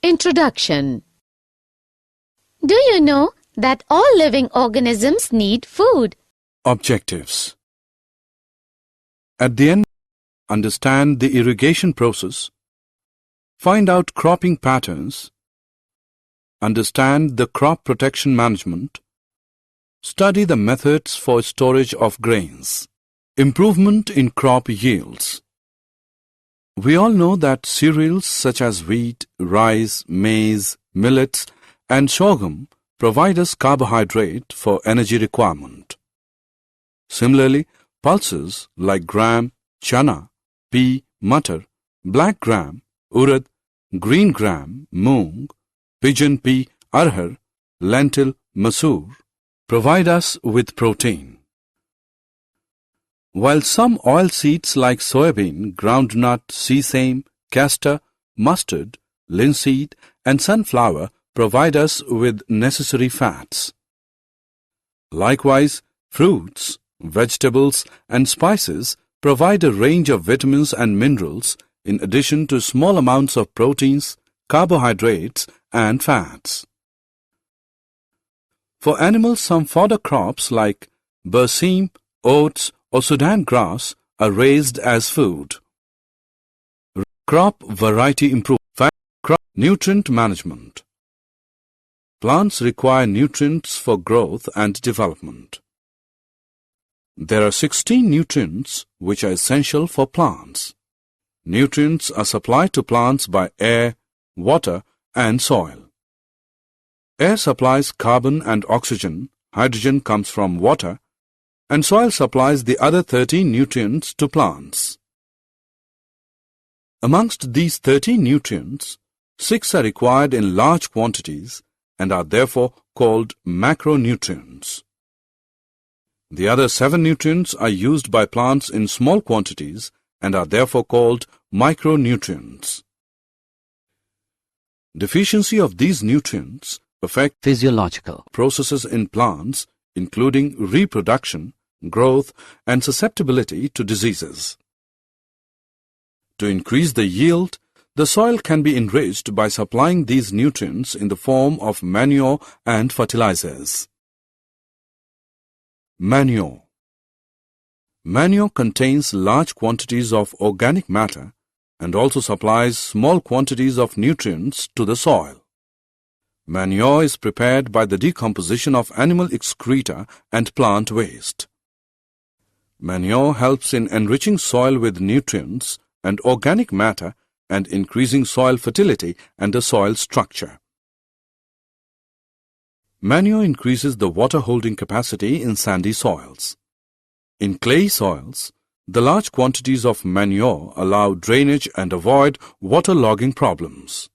Introduction. Do you know that all living organisms need food? Objectives. At the end, understand the irrigation process, find out cropping patterns, understand the crop protection management, study the methods for storage of grains, improvement in crop yields. We all know that cereals such as wheat, rice, maize, millets, and sorghum provide us carbohydrate for energy requirement. Similarly, pulses like gram, chana, pea, matar, black gram, urad, green gram, moong, pigeon pea, arhar, lentil, masoor provide us with protein. While some oilseeds like soybean, groundnut, sesame, castor, mustard, linseed, and sunflower provide us with necessary fats. Likewise, fruits, vegetables, and spices provide a range of vitamins and minerals in addition to small amounts of proteins, carbohydrates, and fats. For animals, some fodder crops like berseem, oats, or Sudan grass are raised as food. Crop variety improvement. Crop nutrient management. Plants require nutrients for growth and development. There are 16 nutrients which are essential for plants. Nutrients are supplied to plants by air, water, and soil. Air supplies carbon and oxygen, hydrogen comes from water, and soil supplies the other 13 nutrients to plants. Amongst these 13 nutrients, 6 are required in large quantities and are therefore called macronutrients. The other 7 nutrients are used by plants in small quantities and are therefore called micronutrients. Deficiency of these nutrients affect physiological processes in plants, including reproduction, growth, and susceptibility to diseases. To increase the yield, the soil can be enriched by supplying these nutrients in the form of manure and fertilizers. Manure. Manure contains large quantities of organic matter and also supplies small quantities of nutrients to the soil. Manure is prepared by the decomposition of animal excreta and plant waste. Manure helps in enriching soil with nutrients and organic matter and increasing soil fertility and the soil structure. Manure increases the water-holding capacity in sandy soils. In clay soils, the large quantities of manure allow drainage and avoid waterlogging problems.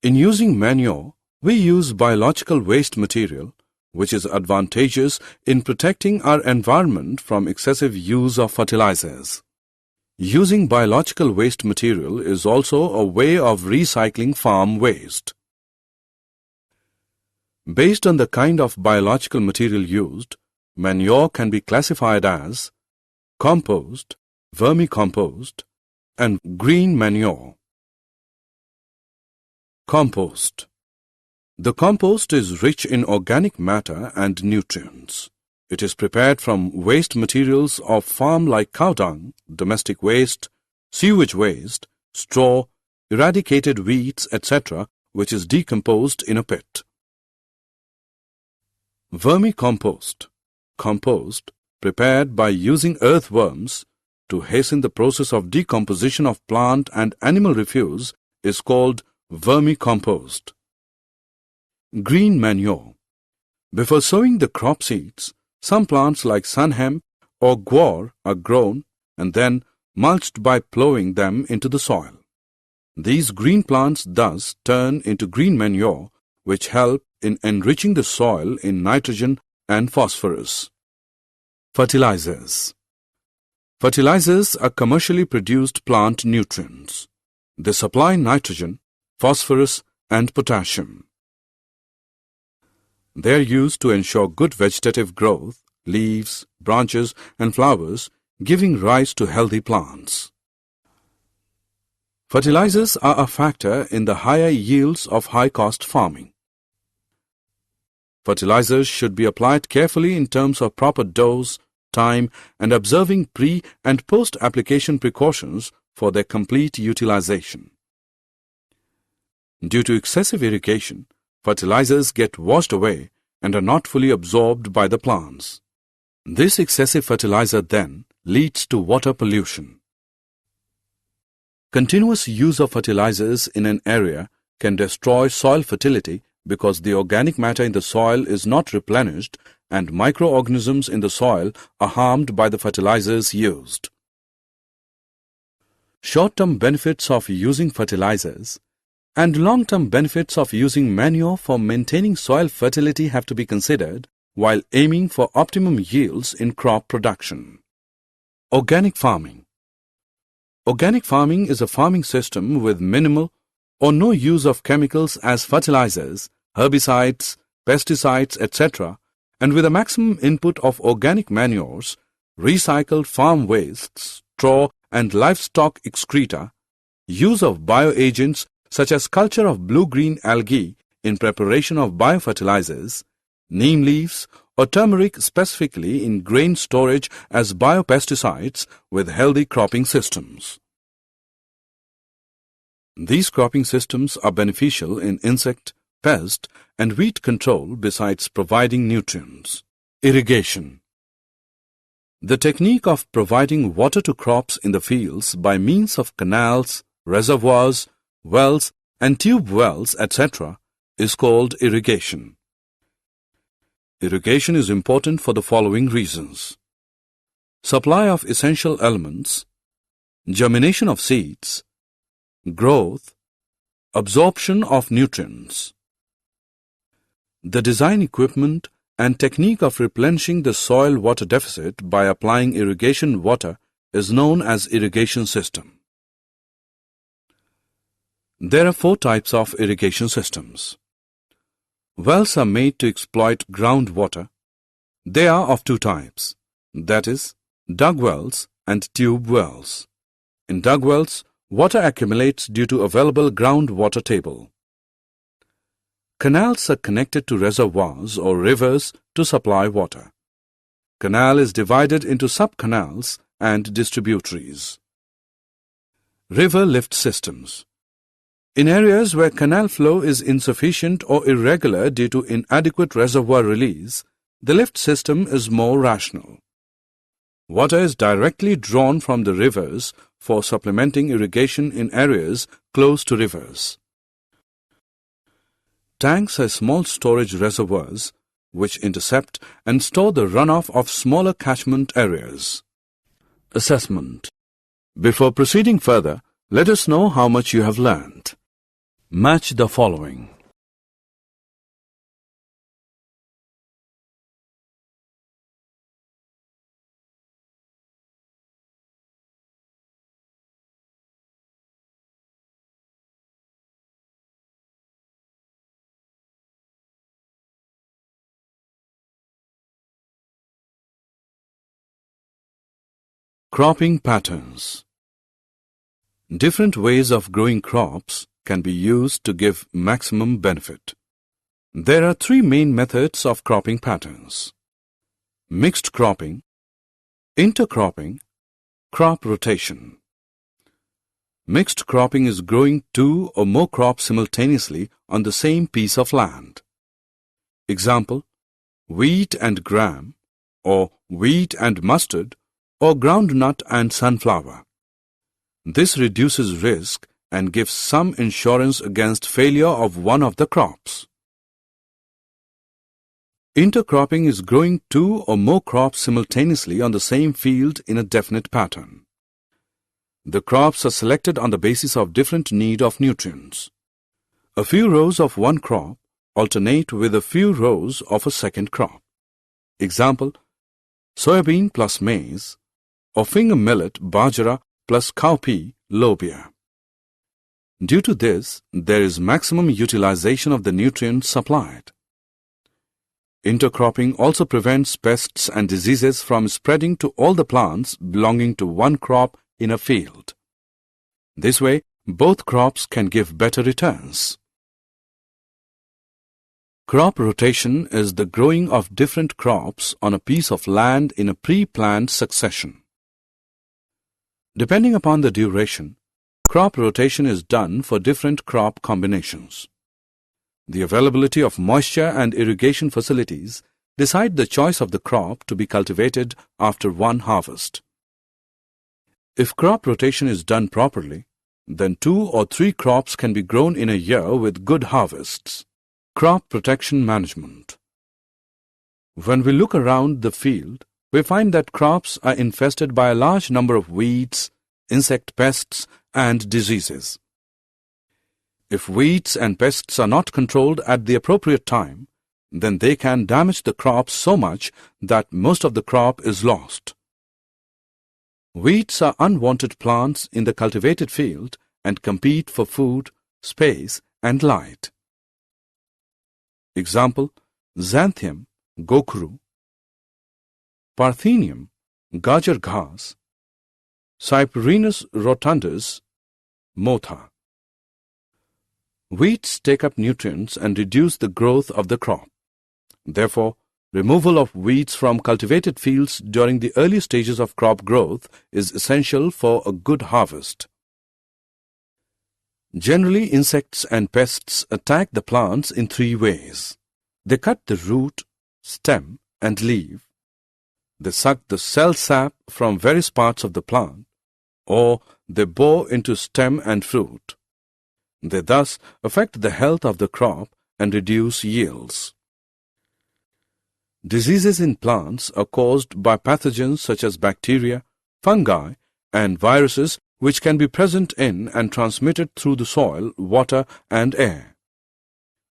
In using manure, we use biological waste material, which is advantageous in protecting our environment from excessive use of fertilizers. Using biological waste material is also a way of recycling farm waste. Based on the kind of biological material used, manure can be classified as compost, vermicompost, and green manure. Compost. The compost is rich in organic matter and nutrients. It is prepared from waste materials of farm like cow dung, domestic waste, sewage waste, straw, eradicated weeds, etc., which is decomposed in a pit. Vermicompost. Compost prepared by using earthworms to hasten the process of decomposition of plant and animal refuse is called vermicompost. Green manure. Before sowing the crop seeds, some plants like sun hemp or guar are grown and then mulched by plowing them into the soil. These green plants thus turn into green manure, which help in enriching the soil in nitrogen and phosphorus. Fertilizers. Fertilizers are commercially produced plant nutrients. They supply nitrogen, phosphorus, and potassium. They are used to ensure good vegetative growth, leaves, branches, and flowers, giving rise to healthy plants. Fertilizers are a factor in the higher yields of high-cost farming. Fertilizers should be applied carefully in terms of proper dose, time, and observing pre- and post-application precautions for their complete utilization. Due to excessive irrigation, fertilizers get washed away and are not fully absorbed by the plants. This excessive fertilizer then leads to water pollution. Continuous use of fertilizers in an area can destroy soil fertility because the organic matter in the soil is not replenished and microorganisms in the soil are harmed by the fertilizers used. Short-term benefits of using fertilizers and long-term benefits of using manure for maintaining soil fertility have to be considered while aiming for optimum yields in crop production. Organic farming. Organic farming is a farming system with minimal or no use of chemicals as fertilizers, herbicides, pesticides, etc., and with a maximum input of organic manures, recycled farm wastes, straw and livestock excreta, use of bioagents such as culture of blue-green algae in preparation of biofertilizers, neem leaves or turmeric specifically in grain storage as biopesticides with healthy cropping systems. These cropping systems are beneficial in insect, pest, and weed control besides providing nutrients. Irrigation. The technique of providing water to crops in the fields by means of canals, reservoirs, wells, and tube wells, etc., is called irrigation. Irrigation is important for the following reasons: supply of essential elements, germination of seeds, growth, absorption of nutrients. The design, equipment, and technique of replenishing the soil water deficit by applying irrigation water is known as irrigation system. There are 4 types of irrigation systems. Wells are made to exploit groundwater. They are of 2 types, that is, dug wells and tube wells. In dug wells, water accumulates due to available groundwater table. Canals are connected to reservoirs or rivers to supply water. Canal is divided into sub-canals and distributaries. River lift systems. In areas where canal flow is insufficient or irregular due to inadequate reservoir release, the lift system is more rational. Water is directly drawn from the rivers for supplementing irrigation in areas close to rivers. Tanks are small storage reservoirs which intercept and store the runoff of smaller catchment areas. Assessment. Before proceeding further, let us know how much you have learned. Match the following. Cropping patterns. Different ways of growing crops can be used to give maximum benefit. There are 3 main methods of cropping patterns: mixed cropping, intercropping, crop rotation. Mixed cropping is growing 2 or more crops simultaneously on the same piece of land. Example, wheat and gram, or wheat and mustard, or groundnut and sunflower. This reduces risk and gives some insurance against failure of one of the crops. Intercropping is growing 2 or more crops simultaneously on the same field in a definite pattern. The crops are selected on the basis of different need of nutrients. A few rows of one crop alternate with a few rows of a second crop. Example, soybean plus maize, or finger millet bajra plus cowpea lobia. Due to this, there is maximum utilization of the nutrients supplied. Intercropping also prevents pests and diseases from spreading to all the plants belonging to one crop in a field. This way, both crops can give better returns. Crop rotation is the growing of different crops on a piece of land in a pre-planned succession. Depending upon the duration, crop rotation is done for different crop combinations. The availability of moisture and irrigation facilities decide the choice of the crop to be cultivated after one harvest. If crop rotation is done properly, then 2 or 3 crops can be grown in a year with good harvests. Crop protection management. When we look around the field, we find that crops are infested by a large number of weeds, insect pests, and diseases. If weeds and pests are not controlled at the appropriate time, then they can damage the crops so much that most of the crop is lost. Weeds are unwanted plants in the cultivated field and compete for food, space, and light. Example: Xanthium, Gokru; Parthenium, Gajar Ghas; Cyprinus rotundus, Motha. Weeds take up nutrients and reduce the growth of the crop. Therefore, removal of weeds from cultivated fields during the early stages of crop growth is essential for a good harvest. Generally, insects and pests attack the plants in 3 ways. They cut the root, stem, and leaf. They suck the cell sap from various parts of the plant, or they bore into stem and fruit. They thus affect the health of the crop and reduce yields. Diseases in plants are caused by pathogens such as bacteria, fungi, and viruses, which can be present in and transmitted through the soil, water, and air.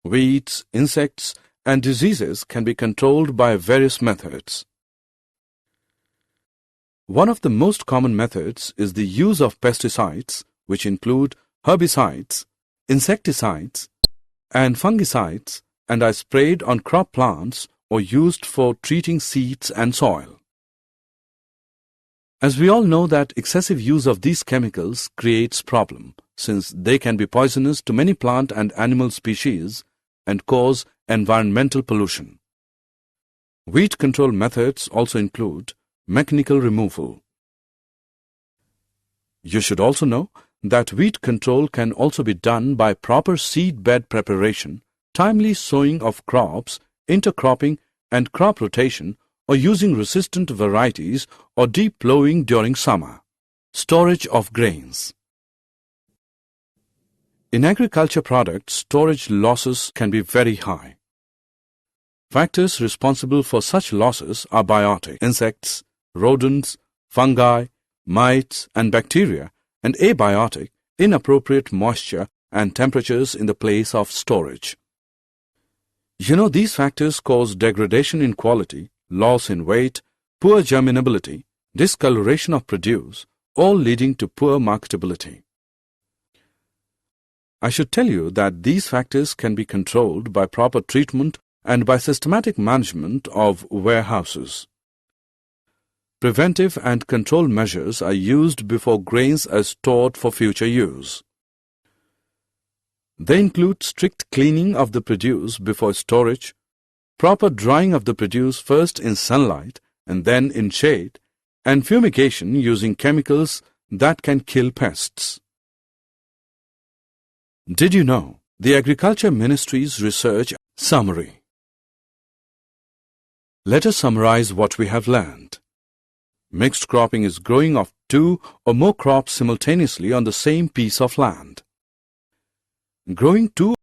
Weeds, insects, and diseases can be controlled by various methods. One of the most common methods is the use of pesticides, which include herbicides, insecticides, and fungicides, and are sprayed on crop plants or used for treating seeds and soil. As we all know that excessive use of these chemicals creates problem, since they can be poisonous to many plant and animal species and cause environmental pollution. Weed control methods also include mechanical removal. You should also know that weed control can also be done by proper seed bed preparation, timely sowing of crops, intercropping, and crop rotation, or using resistant varieties or deep plowing during summer. Storage of grains. In agriculture products, storage losses can be very high. Factors responsible for such losses are biotic, insects, rodents, fungi, mites, and bacteria, and abiotic, inappropriate moisture and temperatures in the place of storage. You know, these factors cause degradation in quality, loss in weight, poor germinability, discoloration of produce, all leading to poor marketability. I should tell you that these factors can be controlled by proper treatment and by systematic management of warehouses. Preventive and control measures are used before grains are stored for future use. They include strict cleaning of the produce before storage, proper drying of the produce first in sunlight and then in shade, and fumigation using chemicals that can kill pests. Did you know the Agriculture Ministry's research summary? Let us summarize what we have learned. Mixed cropping is growing of 2 or more crops simultaneously on the same piece of land. Growing 2